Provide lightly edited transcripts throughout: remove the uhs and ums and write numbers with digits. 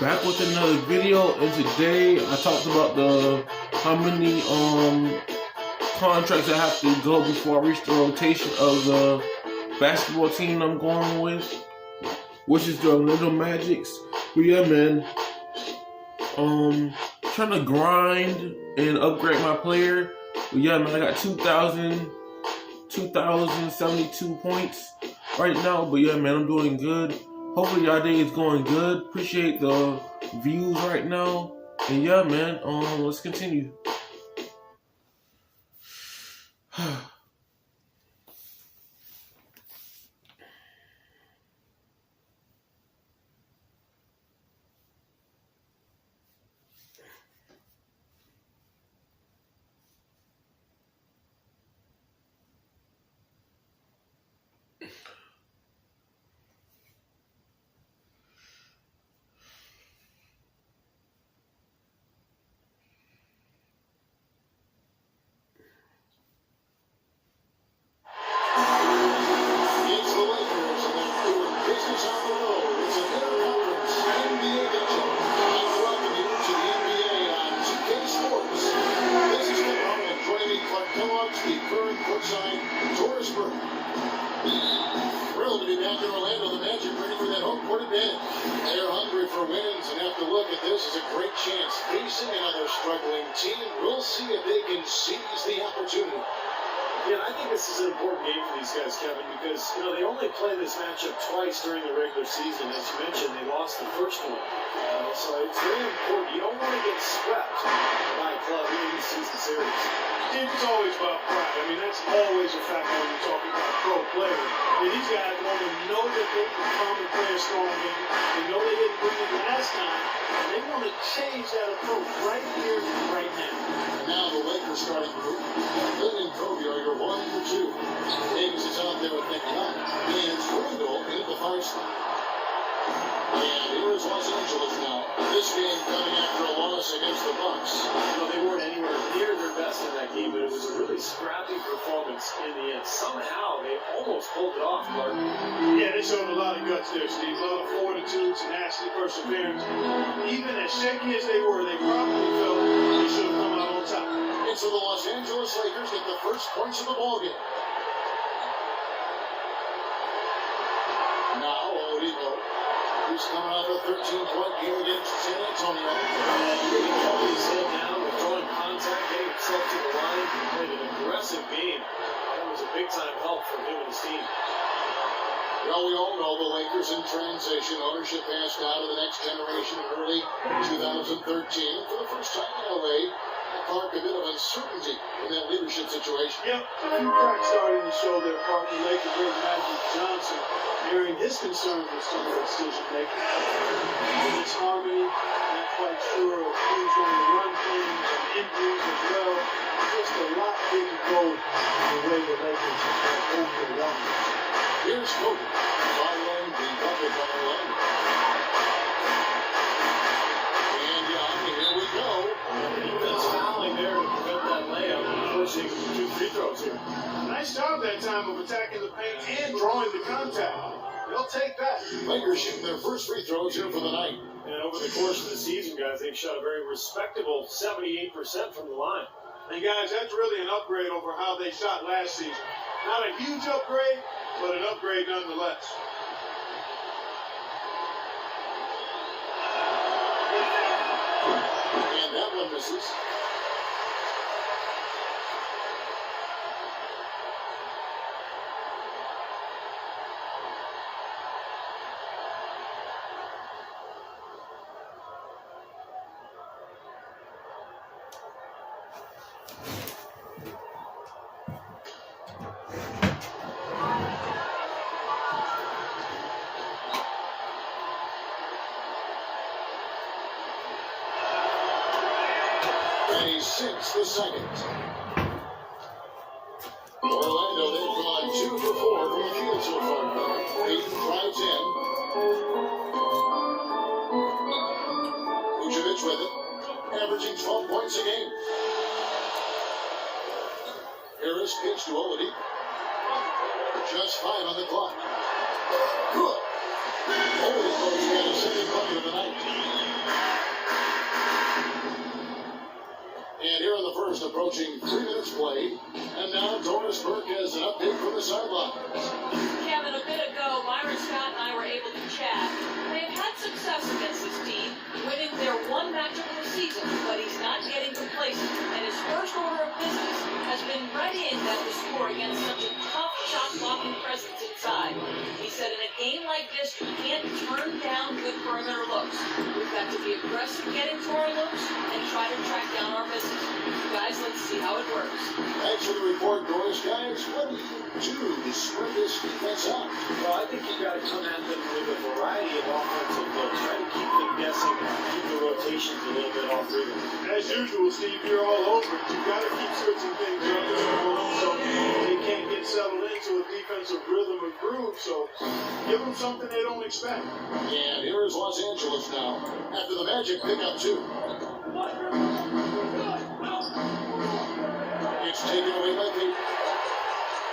back with another video, and today I talked about how many contracts I have to go before I reach the rotation of the basketball team I'm going with, which is the Orlando Magics. But yeah, man, trying to grind and upgrade my player. But yeah, man, I got 2,072 points right now. But yeah, man, I'm doing good. Hopefully y'all day is going good. Appreciate the views right now. And yeah, man, let's continue. Thrilled to be back in Orlando. The Magic ready for that home court advantage. They're hungry for wins and have to look at this as a great chance. Facing another struggling team, we'll see if they can seize the opportunity. Yeah, I think this is an important game for these guys, Kevin, because, they only play this matchup twice during the regular season. As you mentioned, they lost the first one. So it's very important. You don't want to get swept by a club in the season series. It's always about pride. I mean, that's always a factor when you're talking about pro players. And these guys want to know that they can come and play a strong game. They know they didn't win it last time. And they want to change that approach right here, right now. And now the Lakers starting group. Lynn and Kobe are your 1 and 2. Davis is out there with Nick Young. And Randall in the far side. And here is Los Angeles now. This game coming after a loss against the Bucks. They weren't anywhere near their best in that game, but it was a really scrappy performance in the end. Somehow, they almost pulled it off, Clark. Yeah, they showed a lot of guts there, Steve. A lot of fortitude, tenacity, perseverance. Even as shaky as they were, they probably felt they should have come out on top. And so the Los Angeles Lakers get the first points of the ballgame. Now, Oladipo. He's coming off a 13-point game against San Antonio. He held his head down, throwing contact, getting himself to the line. He played an aggressive game. That was a big-time help for him and his team. Well, we all know the Lakers in transition. Ownership passed out of the next generation in early 2013. For the first time in LA, Clark, a bit of uncertainty in that leadership situation. Yep, a few cracks starting to show their partner, Laker great Magic Johnson, airing his concerns with some of the decision making. It's harmony, not quite sure of who's going to run things, and injuries as well. Just a lot didn't go the way the Lakers hoped they wanted. Here's Kobe, following the bucket from Orlando. And here we go. Defense fouling there to prevent that layup, forcing 2 free throws here. Nice job that time of attacking the paint and drawing the contact. They'll take that. Lakers shooting their first free throws here for the night. And over the course of the season, guys, they've shot a very respectable 78% from the line. And guys, that's really an upgrade over how they shot last season. Not a huge upgrade, but an upgrade nonetheless. And that one misses. And he sinks the second. Orlando, they've gone 2 for 4 from the field so far. Peyton drives in. Vucevic with it, averaging 12 points a game. Harris pitch to Oladipo. Just 5 on the clock. Good. Oladipo's got a second bucket of the night. approaching 3 minutes played. And now Doris Burke has an update from the sidelines. Kevin, a bit ago, Myron Scott and I were able to chat. They've had success against this team, winning their one matchup of the season, but he's not getting complacent. And his first order of business has been readying them to score against such a tough shot-blocking presence inside. He said in a game like this, you can't turn down good perimeter looks. We've got to be aggressive getting to our looks and try to track down our misses. Guys, let's see how it works. Thanks for the report, Doris. Guys, what do you do to spread this defense out? Well, I think you got to come at them with a variety of offensive looks. Try to keep them guessing, keep the rotations a little bit off rhythm. As usual, Steve, you're all over it. You got to keep switching things up so they can't get settled into a defensive rhythm or groove. So give them something they don't expect. And here is Los Angeles now, after the Magic pick up 2. It's taken away by Peyton.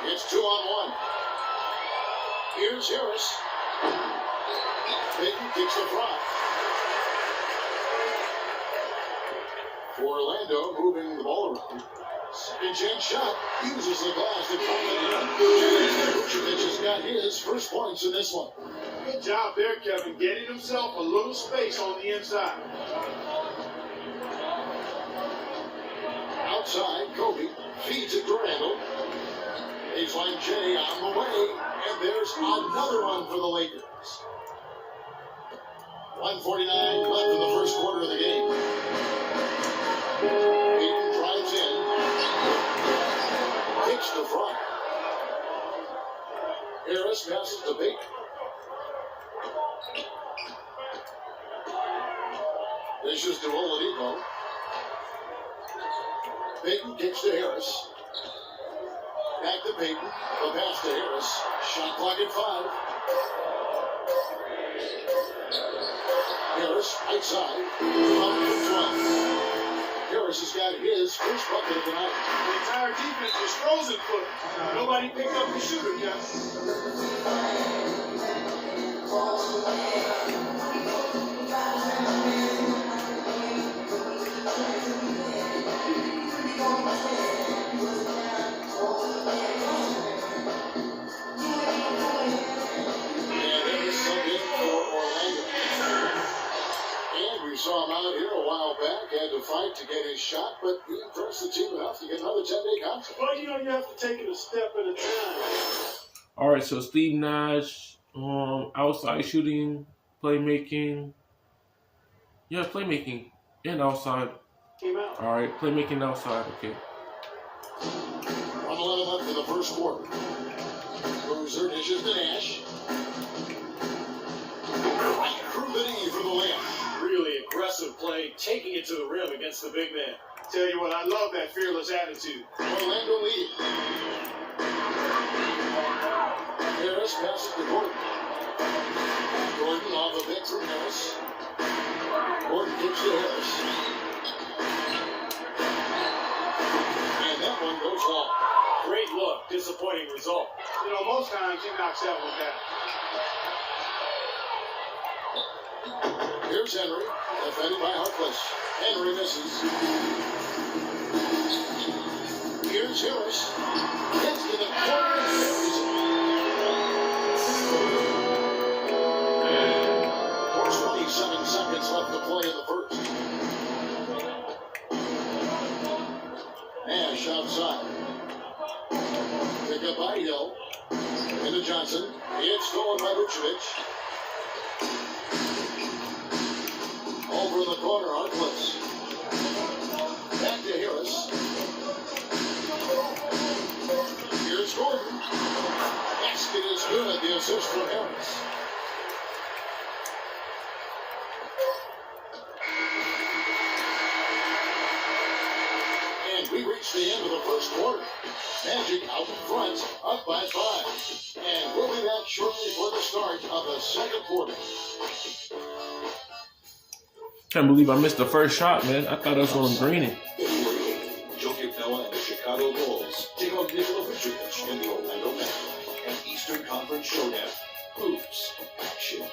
It's 2-on-1. Here's Harris. Peyton kicks the front. For Orlando, moving the ball around. Second chance shot. Uses the glass to front of the net. Vucevic has got his first points in this one. Good job there, Kevin, getting himself a little space on the inside. Outside, Kobe feeds it to Randall. Baseline J on the way, and there's another one for the Lakers. 1:49 left in the first quarter of the game. Peyton drives in. Kicks to front. Harris passes to Peyton. Dishes to Oladipo. Peyton kicks to Harris. Back to Peyton. The pass to Harris. Shot clock at 5. Harris, right side. Up to 12. Harris has got his first bucket of the night. The entire defense was frozen foot. Nobody picked up the shooter, Jeff. Saw him out here a while back, had to fight to get his shot, but he impressed the team enough to get another 10-day contract. Well, you have to take it a step at a time. All right, so Steve Nash, outside shooting, playmaking. Yeah, playmaking and outside. Came out. All right, playmaking outside. Okay. 1:11 left in the first quarter. Boozer dishes to Nash. Right through the knee for the layup. Really aggressive play, taking it to the rim against the big man. Tell you what, I love that fearless attitude. Orlando lead. Harris passes to Gordon. Gordon off the pick from Harris. Gordon kicks to Harris. And that one goes long. Great look, disappointing result. Most times he knocks that one down. Here's Henry, defended by Harkless. Henry misses. Here's Harris. Gets to the corner and buries it. 27 seconds left to play in the first. Nash outside. Pick up by Hill. Into Johnson. It's stolen by Vucevic. Over in the corner, Harkless. Back to Harris. Here's Gordon. Basket is good. The assist from Harris. And we reach the end of the first quarter. Magic out in front, up by 5. And we'll be back shortly for the start of the second quarter. Can't believe I missed the first shot, man. I thought I was going to green it. Jokic Noah and the Chicago Bulls take on Nikola Vucevic in the Orlando Magic. An Eastern Conference showdown. Hoops action.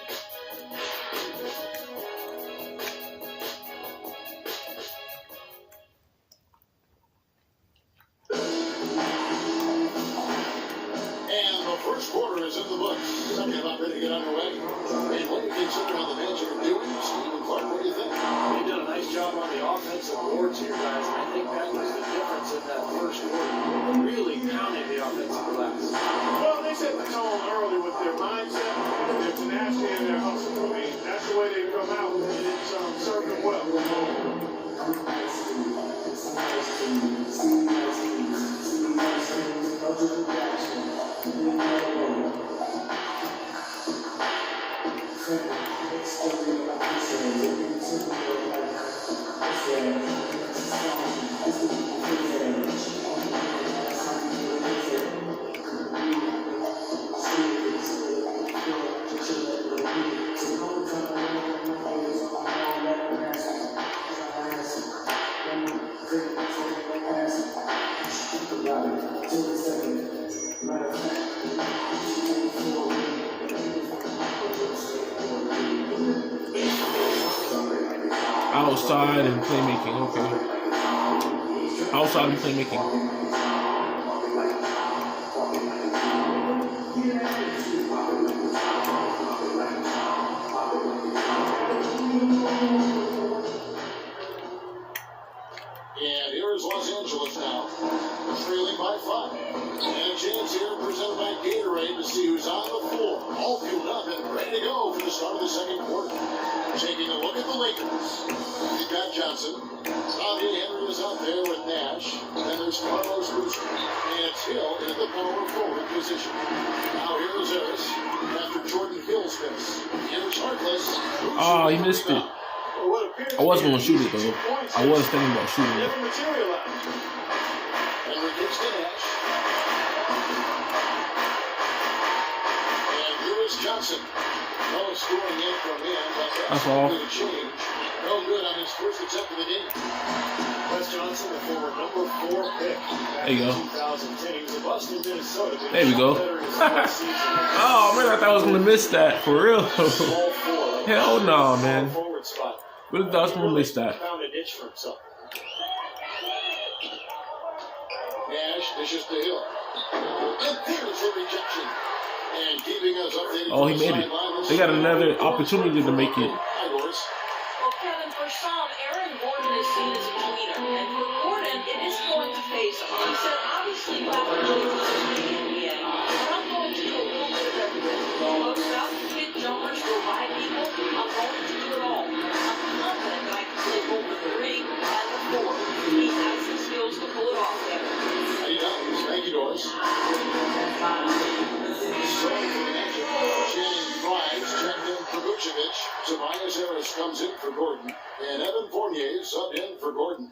second about ready to get underway. And when you consider how the Magic are doing, Steve and Clark, what do you think? They've done a nice job on the offensive boards here, guys. And I think that was the difference in that first quarter. Really pounding the offensive glass. Well, they set the tone early with their mindset, their tenacity, and their hustle. I mean, that's the way they come out, and it's served them well. Outside and playmaking, okay. Outside and playmaking. And here is Los Angeles now, trailing by 5. And a chance here presented by Gatorade to see who's on the floor. All fueled up and ready to go for the start of the second quarter. Taking a look at the Lakers. You've got Johnson. Bobby Henry is out there with Nash. And there's Carlos Boozer. And it's Hill in the power forward position. Now here's Harris after Jordan Hill's miss. Here's Harkless. Oh, he missed it. I was going to shoot it, though. I was thinking about shooting it. Henry kicks to Nash. And here is Johnson. No scoring in from him, but That's all. good change. No good on his first attempt of the game. Wes Johnson, the former number 4 pick. There you go. 2010. He was a bust in Minnesota. There we go. Oh, man, I thought I was going to miss that. For real. Hell no, man. Forward spot. Really thought I was going to miss that. Found a niche for himself. Nash dishes to Hill. And there's a rejection. And keeping us updated. Oh, he made it. They got another opportunity to make it. Well, Kevin, for some, Aaron Gordon is seen as a tweener, and for Gordon, it is going to phase him. He said, obviously, you have to play in the NBA, but I'm going to do a little bit of everything. Post out, hit jumpers, go by people. I'm going to do it all. I'm confident that I can play both the 3 and the 4. He has the skills to pull it off, Kevin. How you doing? Thank you, Doris. So, for the Magic, Channing Frye's checked in for Vucevic. Tobias Harris comes in for Gordon. And Evan Fournier subbed in for Gordon.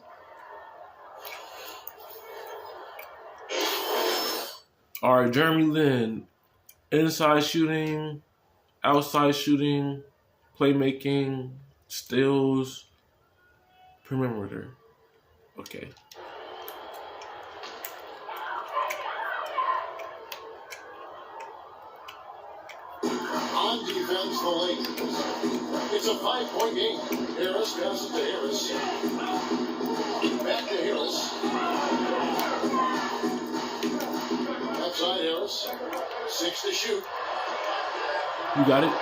All right, Jeremy Lin. Inside shooting, outside shooting, playmaking, steals, perimeter. Okay. On defense, the Lakers. It's a 5-point game. Harris passes to Harris. Back to Harris. Left side, Harris. 6 to shoot. You got it?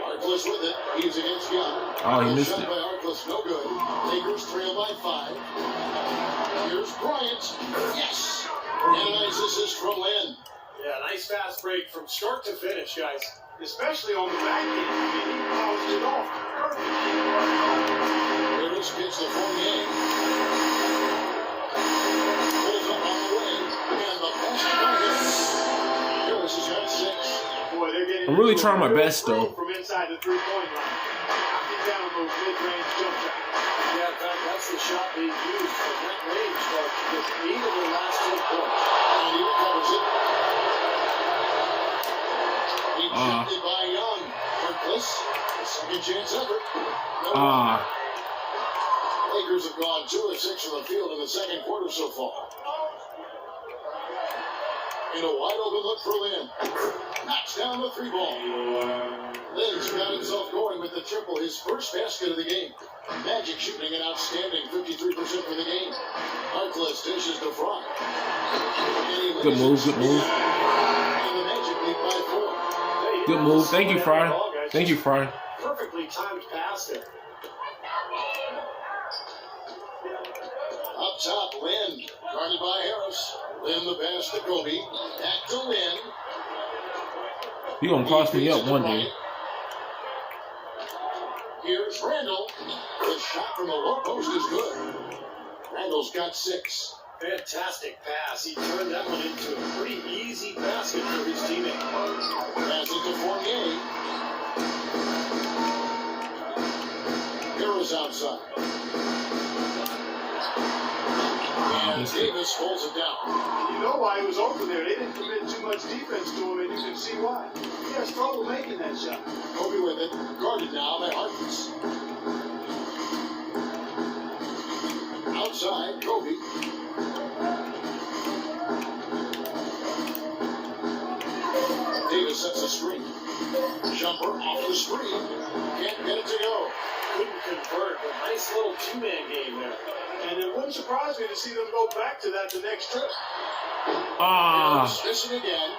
Harkless with it. He's against Young. Oh, he missed shot it. by Harkless, no good. Lakers trail by 5. Here's Bryant. Yes! And a nice assist from Lynn. Yeah, nice fast break from start to finish, guys. Especially on the back end. I mean, he polished it off. Perfect. Harris gets the Fournier. Pulls up on the wing. And the pass to Harris. Harris has got 6. Boy, they're getting I'm really into trying my real best, groove though. From inside the three-point line. Knocking down those mid-range jump shots. Yeah, in fact, that's the shot being used from that range, but with need of the last 10 points. And he recovers it. Ejected by Young. Harkless. A second chance effort. No. Lakers have gone 2 of 6 from the field in the second quarter so far. In a wide open look for Lynn. Knocks down the 3 ball. Lynn's got himself going with the triple, his first basket of the game. Magic shooting an outstanding 53% for the game. Harkless dishes to Fry. Good move, good move. And the Magic lead by 4. Good move. Thank you, Fry. Thank you, Fry. Perfectly timed pass there. Up top, Lynn. Guarded by Harris. Lynn the pass to Kobe. Back to Lynn. You gonna cross me up one day. Here's Randall. The shot from the low post is good. Randall's got 6. Fantastic pass. He turned that one into a pretty easy basket for his teammate. Pass it to Fournier. Harris outside. And Davis holds it down. You know why he was open there. They didn't commit too much defense to him, and you can see why. He has trouble making that shot. Kobe with it. Guarded now by Harkless. Outside, Kobe. Davis sets a screen. Jumper off the screen. Can't get it to go. Couldn't convert, but nice little two-man game there. And it wouldn't surprise me to see them go back to that the next trip. Ah, Missing again.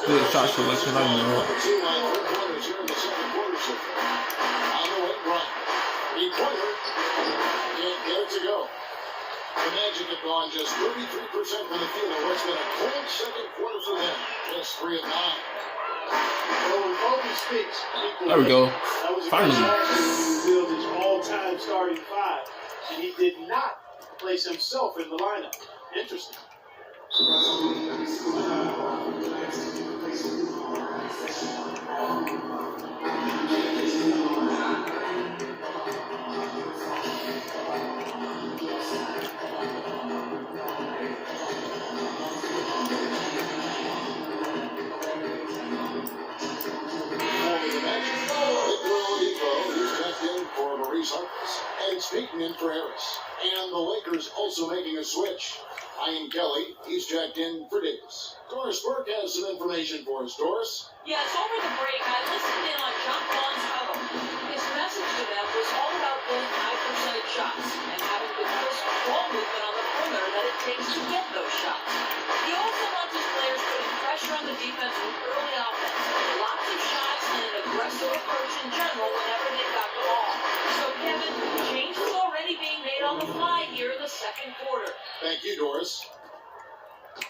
good shot selection. I know. Number 2 line, 3 pointers here in the second quarter. So on the way, Bryant. 3-pointer. Can't get it to go. The Magic have gone just 33% from the field in what's been a cold second quarter for them. Just 3 of 9. Well, when Kobe speaks, people There we go. That was a Finally. good chance to build his all-time starting 5, and he did not place himself in the lineup. Interesting. And speaking in for Harris. And the Lakers also making a switch. Ian Kelly, he's checked in for Davis. Doris Burke has some information for us. Doris? Yes, over the break, I listened in on John Vaughn's huddle. His message to them was all about getting high percentage shots and having the crisp ball movement on the perimeter that it takes to get those shots. He also wants his players putting pressure on the defense with early offense. Lots of shots and an aggressive approach in general whenever they've got the ball. So, Kevin, change is already being made on the fly here in the second quarter. Thank you, Doris.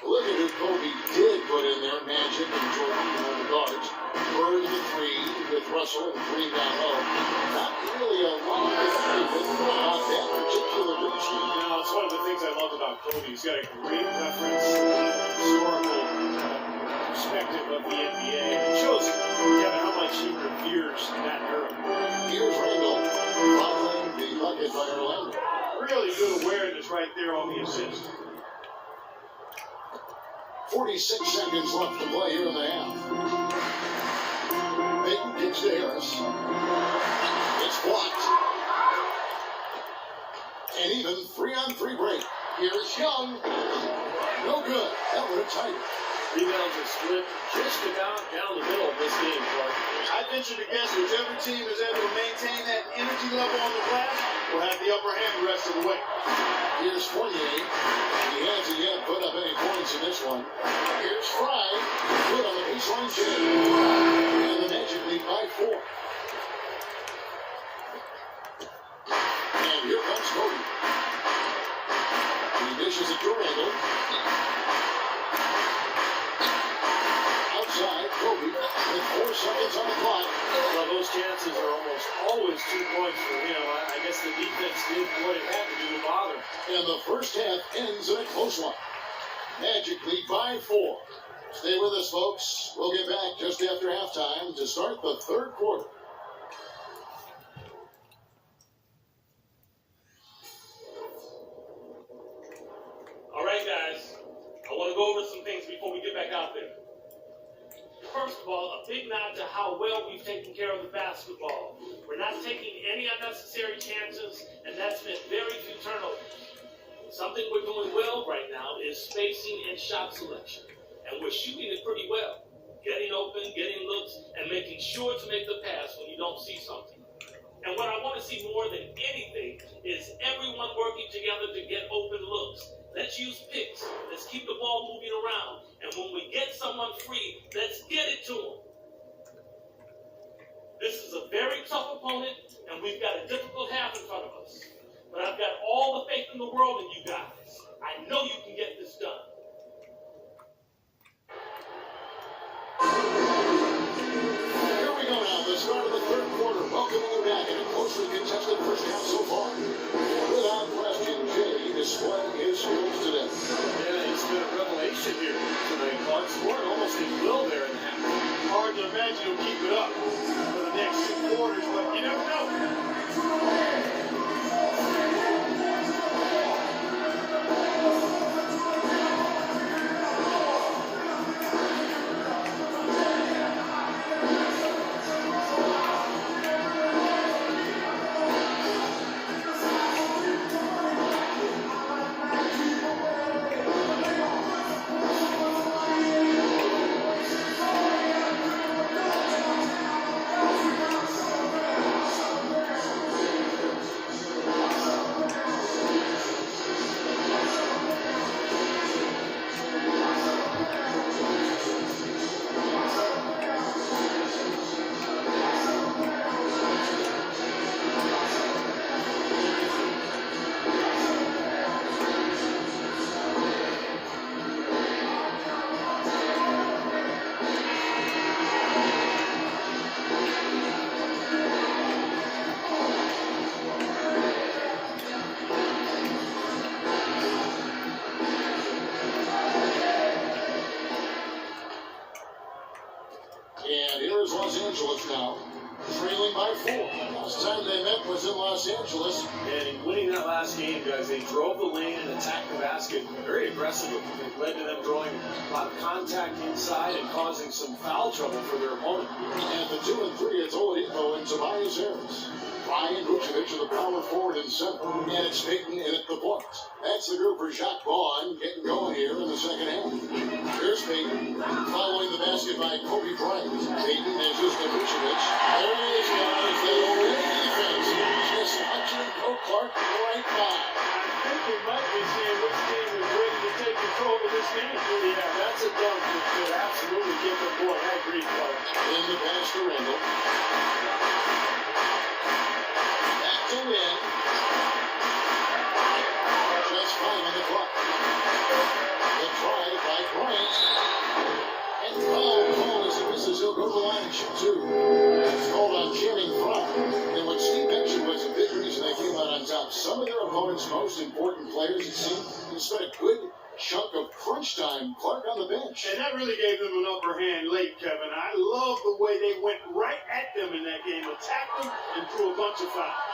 Look at who Kobe did put in there. Magic and Jordan on the guards. Bird the 3 with Russell and Green down low. Not really a lot to say about that particular reason. You know, it's one of the things I love about Kobe. He's got a great reference, historical perspective of the NBA. It shows, Kevin, how much he reveres that era. Here's Randall following the bucket by Orlando. Really good awareness right there on the assist. 46 seconds left to play here in the half. Payton kicks to Harris. It's blocked. And even 3-on-3 break. Here's Young. No good. That would have tied it. Rebounds are split just about down the middle of this game, Clark. I venture to guess whichever team is able to maintain that energy level on the glass will have the upper hand the rest of the way. Here's Fournier. He hasn't yet put up any points in this one. Here's Fry. Good on the baseline jam. And the Magic lead by 4. And here comes Kobe. He dishes it to Randall. Outside, Kobe with 4 seconds on the clock. Well, those chances are almost always 2 points for him. I guess the defense did what it had to do to bother. And the first half ends in a close one. Magic lead by 4. Stay with us, folks. We'll get back just after halftime to start the third quarter. All right, guys. I want to go over some things before we get back out there. First of all, a big nod to how well we've taken care of the basketball. We're not taking any unnecessary chances, and that's meant very few turnovers. Something we're doing well right now is spacing and shot selection. And we're shooting it pretty well. Getting open, getting looks, and making sure to make the pass when you don't see something. And what I want to to see more than anything is everyone working together to get open looks. Let's use picks. Let's keep the ball moving around. And when we get someone free, let's get it to them. This is a very tough opponent, and we've got a difficult half in front of us. But I've got all the faith in the world in you guys. I know you can get this done. Here we go now, the start of the third quarter. Welcoming you back in a closely contested first half so far. Without question, Jay displaying his skills today. Yeah, he's been a revelation here tonight. Clark scored almost at will there in the half. Hard to imagine he'll keep it up for the next 2 quarters, but you never know. And here is Los Angeles now, trailing by 4. Last time they met was in Los Angeles. And in winning that last game, guys, they drove the lane and attacked the basket very aggressively. It led to them drawing a lot of contact inside and causing some foul trouble for their opponent. And the 2 and 3, it's Oladipo and Tobias Harris. Ryan Vucevic are the power forward and center. And it's Peyton in at the point. That's the group for Jacques Vaughn getting going here in the second half. Here's Peyton, following the basket by Kobe Bryant. Peyton measures to Vucevic. There he is, guys. They over the defense. Just watching Coach Clark right by. I think we might be seeing which team is ready to take control of this game. Yeah, that's a dunk that could absolutely get them going. I agree, Clark. In the pass to Randall. Back to Wynn. Just 5 on the clock. The drive by Bryant. And foul call as he misses. He'll go to the line and shoot 2. That's called on Channing Frye. And what Steve mentioned was a big reason they came out on top. Some of their opponents' most important players, it seemed, spent a good chunk of crunch time. Clark on the bench. And that really gave them an upper hand late, Kevin. I love the way they went right at them in that game, attacked them, and threw a bunch of fouls.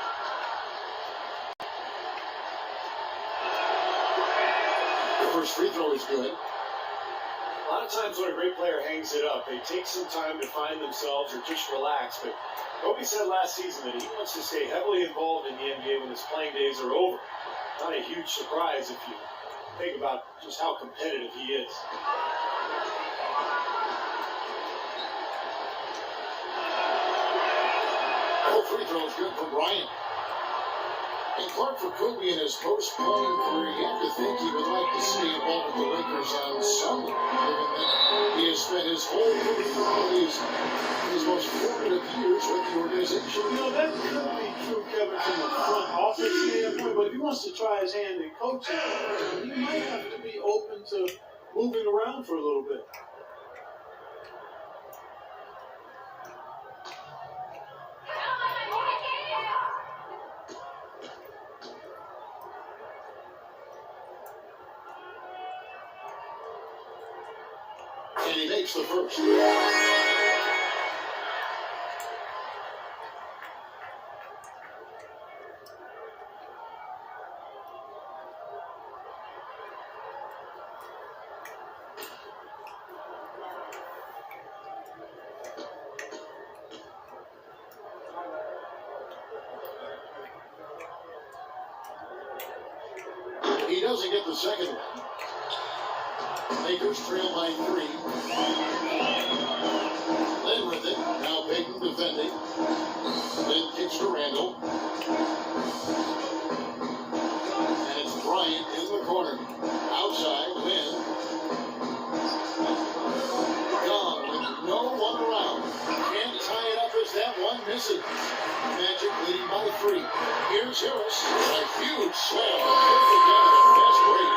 First free throw is good. A lot of times when a great player hangs it up, they take some time to find themselves or just relax. But Kobe said last season that he wants to stay heavily involved in the NBA when his playing days are over. Not a huge surprise if you think about just how competitive he is. All free throws good for Bryant. And Clark, for Kobe in his post-playing career, you have to think he would like to see involved with the Lakers on some level, given that he has spent his whole career, his most formative years with the organization. You know, that could be true, Kevin, from a front office standpoint, but if he wants to try his hand in coaching, he might have to be open to moving around for a little bit. And he makes the first. He doesn't get the second one. Lakers trail by 3. Lynn with it. Now Payton defending. Lynn kicks to Randall. And it's Bryant in the corner. Outside, Lynn. Young with no one around. Can't tie it up as that one misses. Magic leading by 3. Here's Harris. A huge slam. That's great.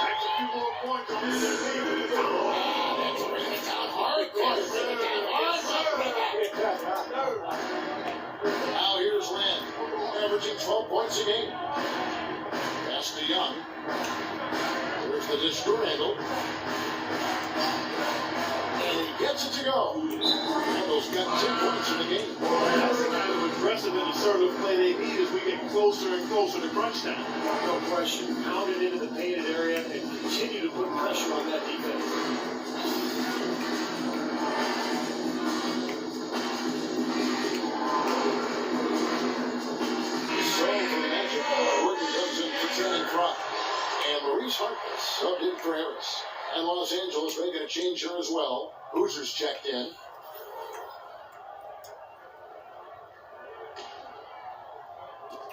Makes a few more points on this team. That's bringing it down hard. That's bringing it down hard. Now here's Lynn, averaging 12 points a game. Pass to Young. Here's the dish to Randall. And he gets it to go. Randall's got 10 points in the game. That's the kind of aggressive and assertive play they need as we get closer and closer to crunch time. No question. Pound it into the painted area and continue to put pressure on that defense. So for the Magic, Gordon comes in for Channing Frye. And Maurice Harkless subbed in for Harris. And Los Angeles making a change here as well. Hoosiers checked in.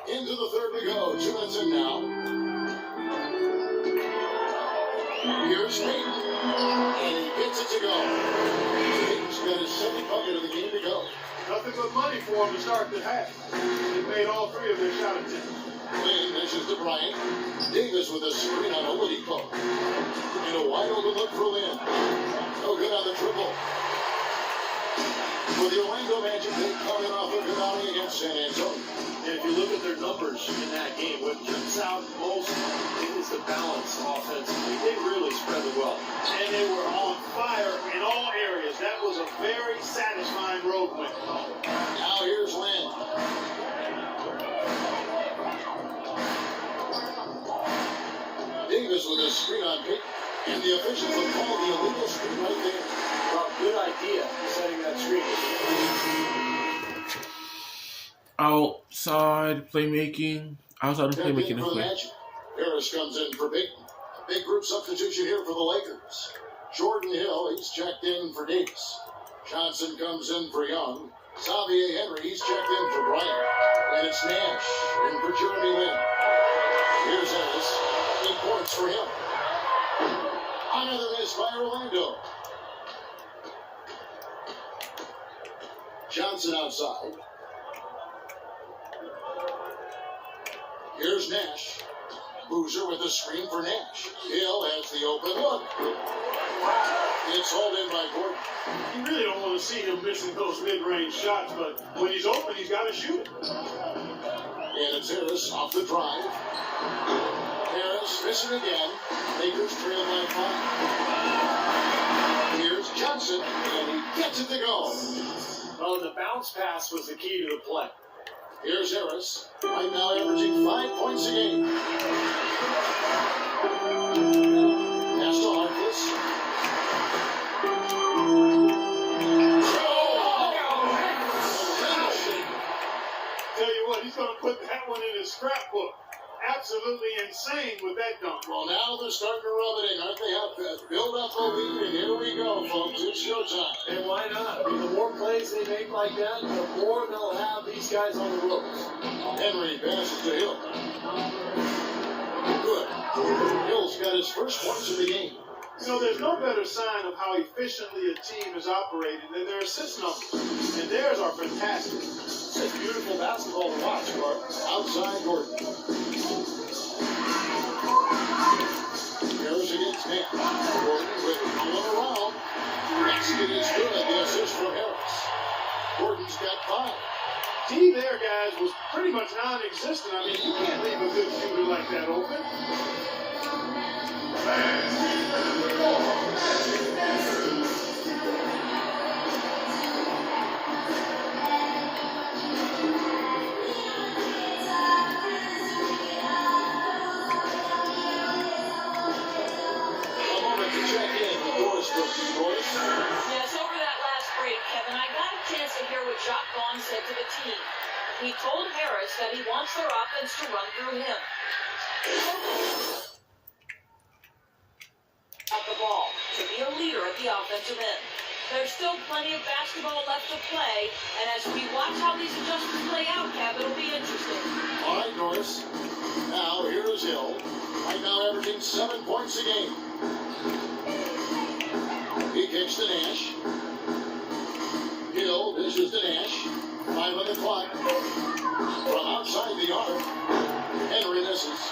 Into the third we go. 2 minutes in now. Here's Payton. And he gets it to go. Payton's got his second bucket of the game to go. Nothing but money for them to start the half. They made all 3 of their shot attempts. Lynn dishes to Bryant. Davis with a screen on Oladipo. And a wide open look for Lynn. No good on the triple. For the Orlando Magic, they come in off a good outing against San Antonio. And if you look at their numbers in that game, what jumps out most is the balance offensively. They really spread the wealth. And they were on fire in all areas. That was a very satisfying road win. Now here's Lynn. Davis with a screen on Payton. And the officials have called the illegal screen right there. Well, good idea, setting that screen. Outside playmaking For the anyway. Magic. Harris comes in for Payton. A big group substitution here for the Lakers. Jordan Hill, he's checked in for Davis. Johnson comes in for Young. Xavier Henry, he's checked in for Bryant. And it's Nash in for Jeremy Lin. Here's Harris. 8 points for him. Another miss by Orlando. Johnson outside. Here's Nash. Boozer with a screen for Nash. Hill has the open look. It's hauled in by Gordon. You really don't want to see him missing those mid-range shots, but when he's open, he's got to shoot it. And it's Harris off the drive. Harris missing again. Lakers trail by 5. Here's Johnson, and he gets it to go. Well, the bounce pass was the key to the play. Here's Harris, right now averaging 5 points a game. Pass to Harkless. Tell you what, he's going to put that one in his scrapbook. Absolutely insane with that dunk. Well, now they're starting to rub it in, aren't they? Have to build up a lead, and here we go, folks. It's showtime. And why not? I mean, the more plays they make like that, the more they'll have these guys on the ropes. Henry passes to Hill. Good. Hill's got his first points of the game. You know, there's no better sign of how efficiently a team is operating than their assist numbers. And theirs are fantastic. It's beautiful basketball to watch, Mark. Outside Gordon. Harris against Nash. Gordon with one around. Basket is good. The assist from Harris. Gordon's got 5. D there, guys, was pretty much non-existent. I mean, you can't leave a good shooter like that open. Yes, over that last break, Kevin, I got a chance to hear what Jacques Vaughn said to the team. He told Harris that he wants their offense to run through him. at the ball to be a leader at the offensive end. There's still plenty of basketball left to play, and as we watch how these adjustments play out, Kev, it'll be interesting. All right, Norris. Now, here is Hill. Right now averaging 7 points a game. He kicks to Nash. Hill dishes to Nash. 5 on the clock. From outside the arc. Henry misses.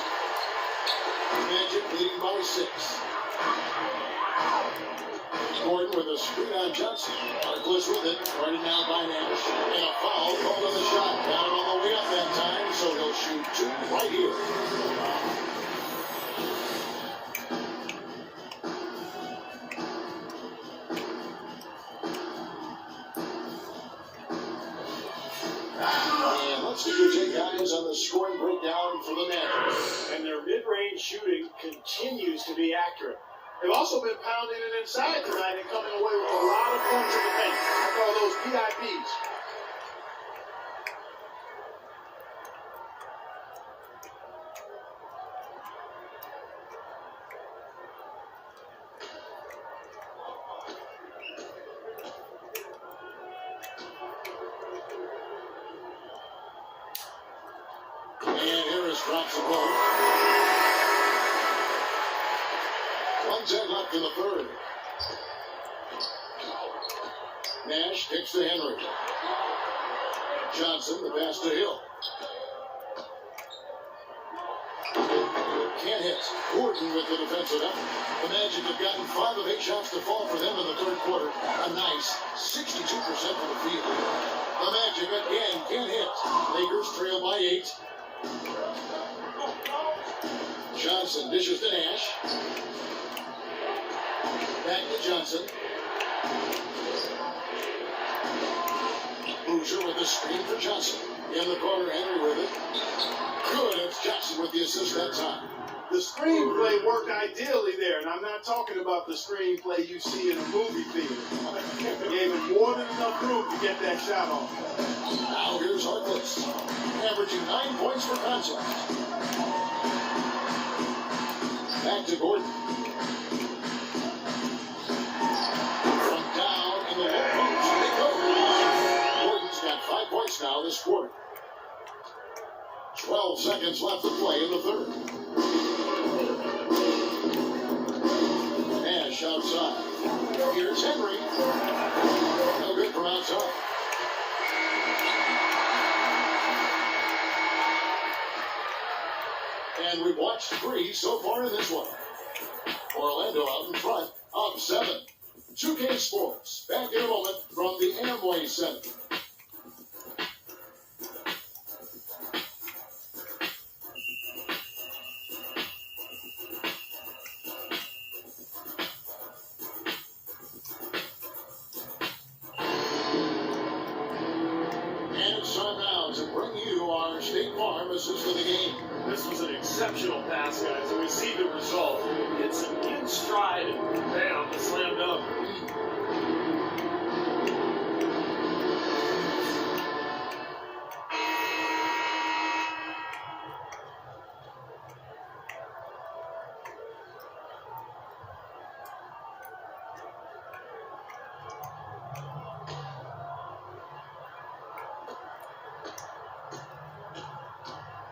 Magic leading by 6. Gordon with a screen on Johnson. Harkless with it. Guarded now by Nash. And a foul called on the shot. Got him on the way up that time, so he'll shoot 2 right here. And let's get your take, guys, on the scoring breakdown for the Magic. And their mid-range shooting continues to be accurate. They've also been pounding it inside tonight and coming away with a lot of points in the paint. I call those PIPs. And Harris drops the ball. 1:10 left in the third. Nash kicks to Henry. Johnson, the pass to Hill. Can't hit. Gordon with the defensive effort. The Magic have gotten 5 of 8 shots to fall for them in the third quarter. A nice 62% from the field. The Magic again can't hit. Lakers trail by 8. Johnson dishes to Nash. Back to Johnson. Boozer with the screen for Johnson. In the corner, Henry with it. Good, it's Johnson with the assist that time. The screenplay worked ideally there, and I'm not talking about the screenplay you see in a movie theater. Gave him more than enough room to get that shot off. Now here's Harkless, averaging 9 points per contest. Back to Gordon. From down in the low post, they go. Gordon's got 5 points now this quarter. 12 seconds left to play in the third. Nash outside. Here's Henry. No good from outside. And we've watched 3 so far in this one. Orlando out in front, up 7. 2K Sports, back in a moment from the Amway Center. And it's time now to bring you our State Farm assist of the game. This was an exceptional pass, guys, and we see the result. It's an in stride, and bam, the slam dunk.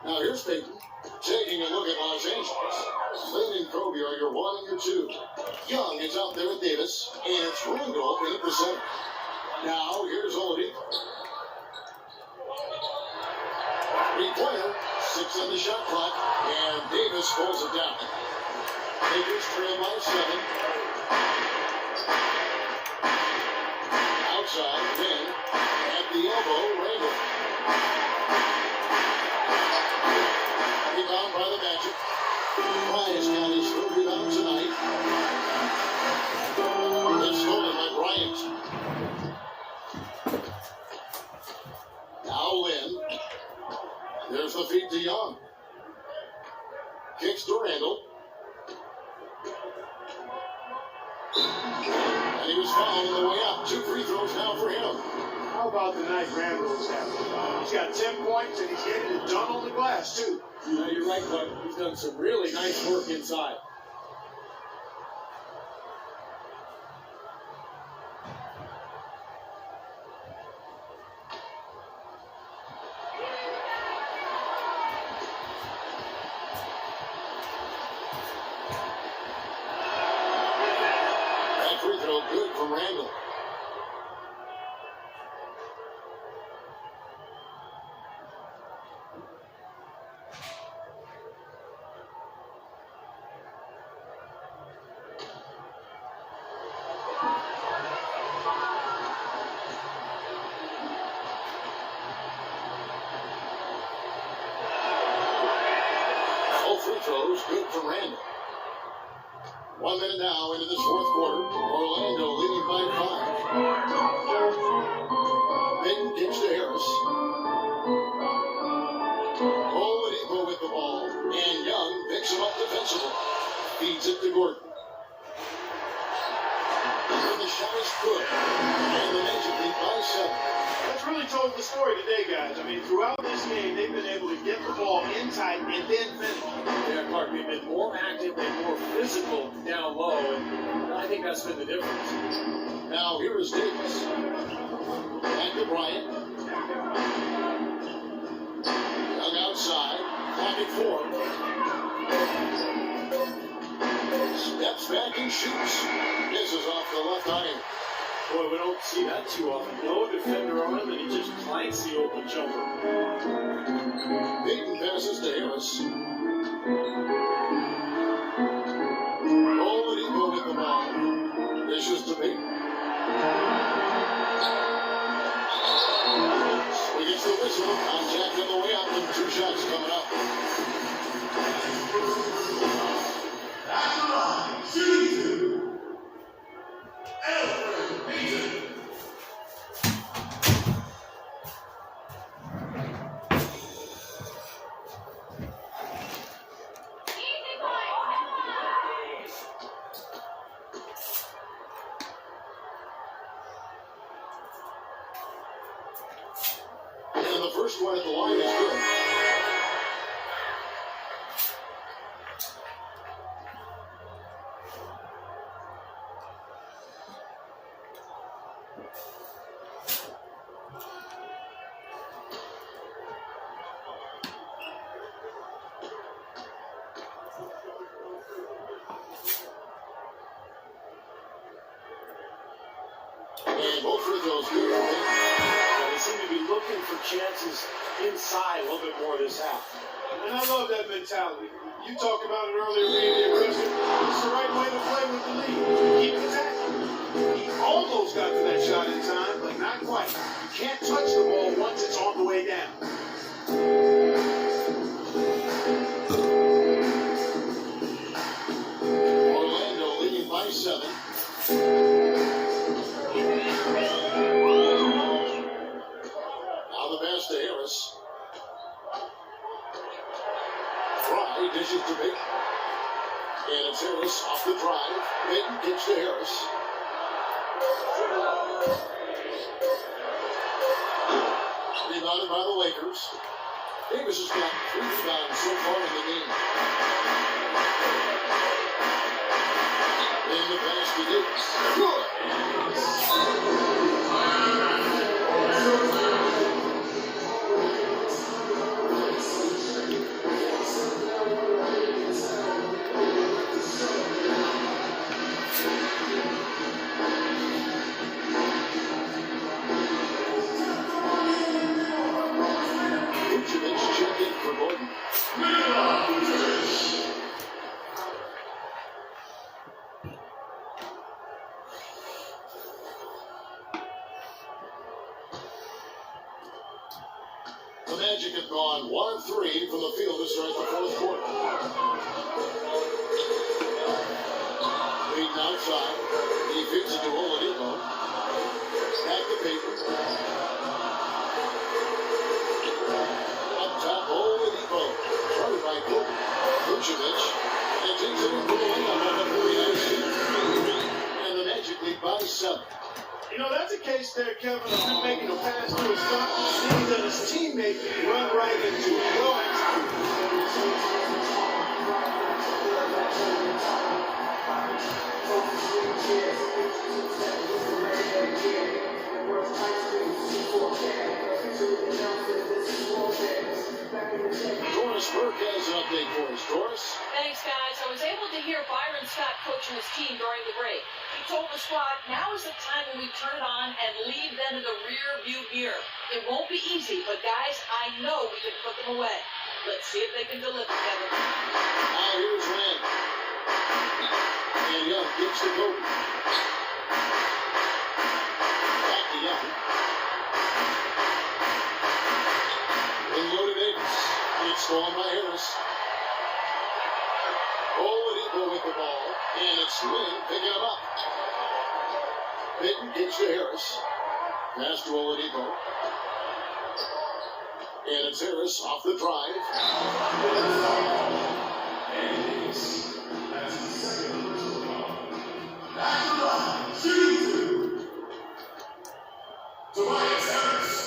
Now here's Peyton, taking a look at Los Angeles. Lynn and Kobe are your 1 and your 2. Young is out there with Davis, and it's Randall in at the center. Now here's Oladipo. 3-pointer, 6 on the shot clock, and Davis pulls it down. Lakers trail by 7. Outside, then, at the elbow, Randall. Rebound by the Magic. Bryant's got his third rebound tonight. It's stolen by Bryant. Now Lynn. There's the feed to Young. Kicks to Randall. And he was fouled on the way up. 2 free throws now for him. How about the night Randall is having? He's got 10 points, and he's getting it done on the glass, too. You're right, Bud. He's done some really nice work inside. from Randall. All free throws good from Randall. 1 minute now into this fourth quarter. Orlando leading by 5. Payton gives to Harris. Oladipo with the ball. And Young picks him up defensively. Feeds it to Gordon. And the shot is good. And the Magic lead by 7. That's really told the story today, guys. I mean, throughout this game, they've been able to get the ball in tight and then finish. Yeah, Clark, they've been more active and more physical down low, and I think that's been the difference. Now here is Davis. Back to Bryant. Young outside. Clock at 4. Steps back and shoots. Misses off the left iron. Boy, we don't see that too often. No defender on him, and he just clanks the open jumper. Payton passes to Harris. Oladipo with the ball. Dishes to Payton. Swing gets the whistle. Contact on the way up and 2 shots coming up. And the first one at the line is good. And both free throws good. They seem to be looking for chances inside a little bit more this half. And I love that mentality. You talked about it earlier, being aggressive. It's the right way to play with the lead. Keep attacking. He almost got to that shot in time, but not quite. You can't touch the ball once it's on the way down. Orlando leading by 7. Now the pass to Harris. Fry dishes to Payton. And it's Harris off the drive. Payton gets to Harris. Rebounded by the Lakers. Davis has got 3 rebounds so far in the game. And the pass to Davis. Good. Vucevic checked in for Gordon. The Magic have gone 1 of 3 from the field to start the fourth quarter. Payton outside. He feeds it to Oladipo. Back to Payton. Up top, Oladipo. Started by Vucevic. And takes it into the lane on a very nice hit. And the Magic lead by 7. You know, that's a case there, Kevin, of him making a pass to his stop, seeing that his teammate run right into it. Well Doris Doris Burke has an update for us. Doris? Thanks, guys. I was able to hear Byron Scott coaching his team during the break. He told the squad, now is the time when we turn it on and leave them in the rear view mirror. It won't be easy, but guys, I know we can put them away. Let's see if they can deliver, Kevin. Now here's Rand. And Young gets to Kobe. Back to Young. And low to Davis. It's stolen by Harris. Oladipo with the ball. And it's Lynn picking him up. Payton kicks to Harris. Pass to Oladipo. And it's Harris off the drive. Tobias Harris.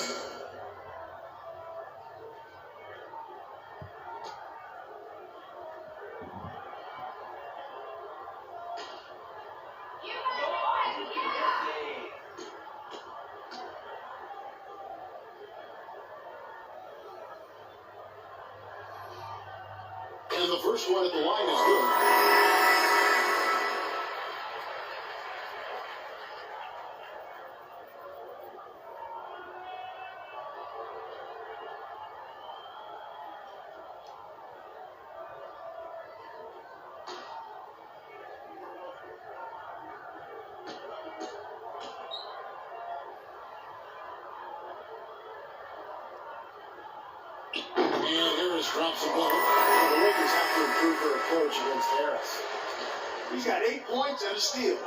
And the first one at the line is good. And Harris drops the ball. The Lakers have to improve their approach against Harris. He's got 8 points and a steal.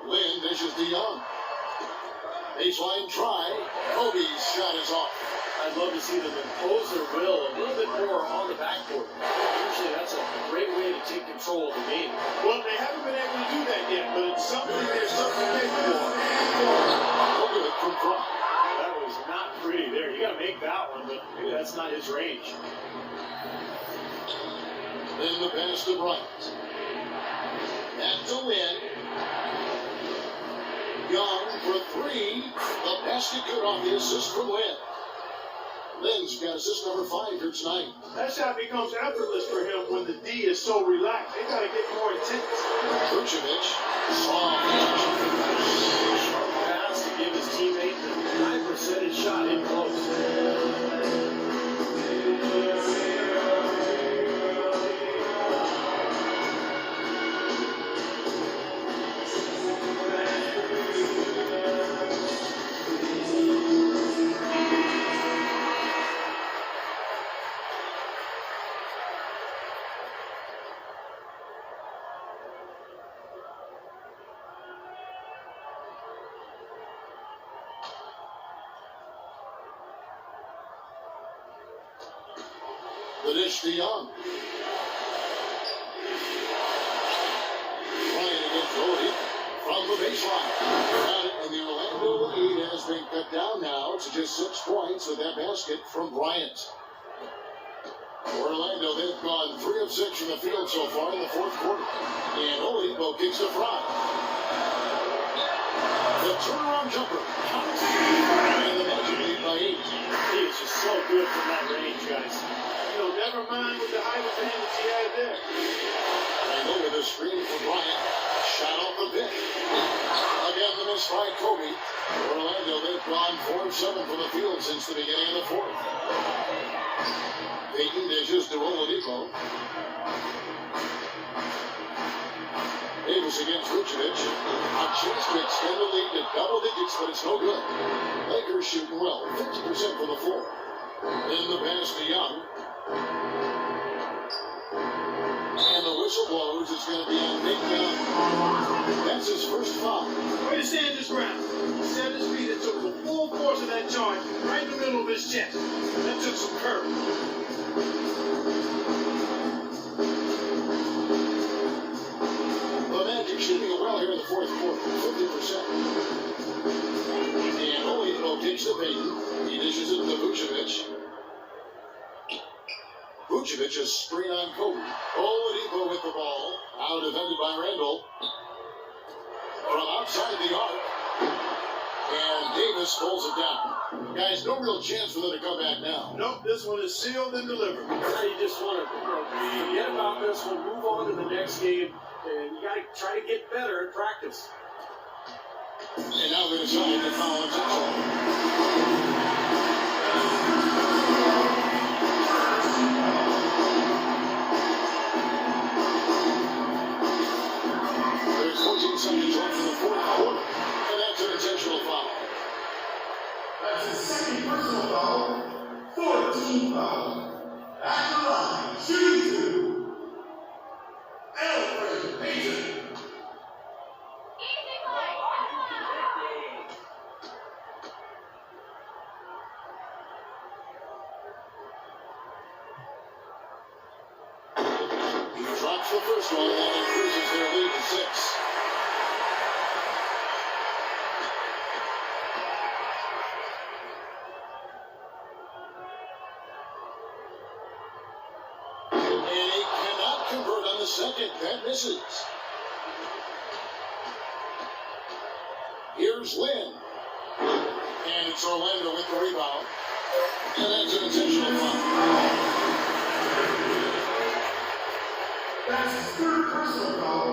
Lynn dishes to Young. Baseline try. Kobe's shot is off. I'd love to see them impose their will a little bit more on the backcourt. Usually that's a great way to take control of the game. Well, they haven't been able to do that yet, but it's something they're certainly capable of. Look at it from front. That was not pretty there. You got to make that one, but maybe that's not his range. Then the pass to Bryant. Back to Lynn. Young for three. The basket good off the assist from Lynn. Lynn's got assist number 5 here tonight. That shot becomes effortless for him when the D is so relaxed. They got to get more intense. Vucevic. Soft. Pass to give his teammate the high percentage shot in close. The dish to Young. Bryant against Odie from the baseline. Got it, and the Orlando lead has been cut down now to just 6 points with that basket from Bryant. Orlando, they've gone 3 of 6 from the field so far in the 4th quarter. And Oladipo kicks to Fry. The turnaround jumper counts. And the Magic lead by 8. He is just so good from that range, guys. You know, never mind with the height advantage he had there. And over the screen for Bryant. Shot off the pick. Again, the miss by Kobe. Orlando, they've gone 4 of 7 from the field since the beginning of the 4th. Payton dishes to Oladipo. Davis against Vucevic. A chance to extend the lead to double digits, but it's no good. Lakers shooting well, 50% for the 4. Then the pass to Young. And the whistle blows. It's going to be on Nick Young. That's his first foul. Way to stand his ground. He set his feet and took the full force of that charge right in the middle of his chest. That took some courage. The Magic shooting it well here in the 4th quarter, 50%. And Oladipo kicks to Payton. He dishes it to Vucevic. Vucevic is screen on Kobe. Oladipo with the ball. Out defended by Randall. From outside the arc. And Davis pulls it down. Guys, no real chance for them to come back now. Nope, this one is sealed and delivered. Now you just want to forget about this one, move on to the next game, and you got to try to get better at practice. And now they decide to foul intentionally. There's 14 seconds left in the fourth quarter, and that's an intentional foul. That's his second personal foul, 14 foul. At the line, shooting two, Alfred Payton. He drops the first one, and that increases their lead to 6. And he cannot convert on the second. That misses. Here's Lynn. And it's Orlando with the rebound. And that's an intentional foul. That's his third personal foul,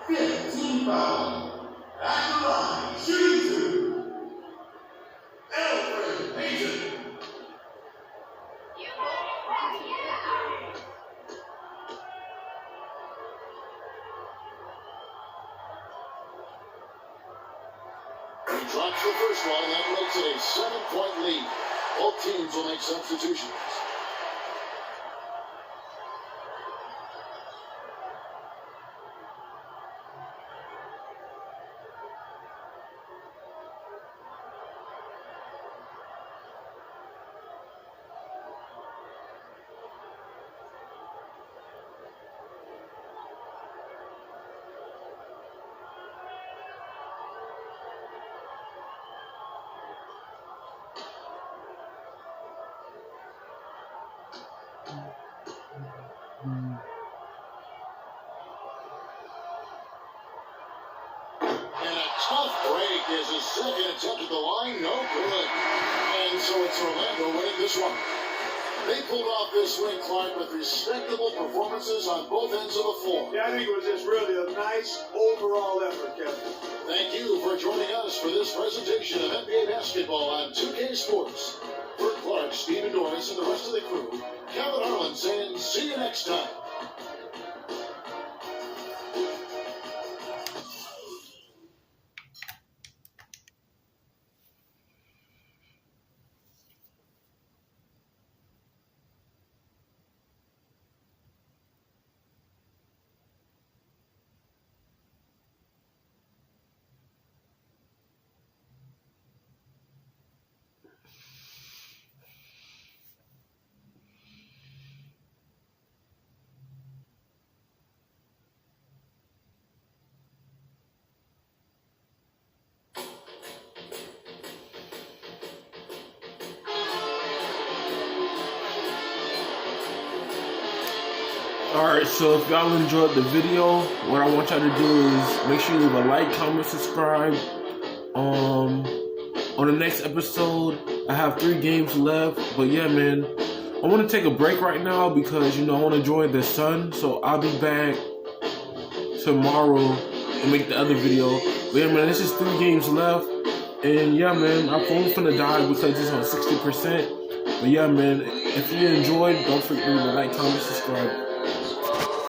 15 foul. At the line, shooting two, Alfred Payton. He drops the first one, and that makes it a 7-point lead. Both teams will make substitutions. And a tough break is his second attempt at the line. No good. And so it's Orlando winning this one. They pulled off this win, Clark, with respectable performances on both ends of the floor. Yeah, I think it was just really a nice overall effort, Kevin. Thank you for joining us for this presentation of NBA basketball on 2K Sports. For Clark, Stephen Norris, and the rest of the crew, Kevin Harlan saying see you next time. Alright, so if y'all enjoyed the video, what I want y'all to do is make sure you leave a like, comment, subscribe. On the next episode, I have 3 games left. But yeah, man, I want to take a break right now because, you know, I want to enjoy the sun. So I'll be back tomorrow and make the other video. But yeah, man, this is 3 games left. And yeah, man, my phone's finna die because it's on 60%. But yeah, man, if you enjoyed, don't forget to like, comment, subscribe.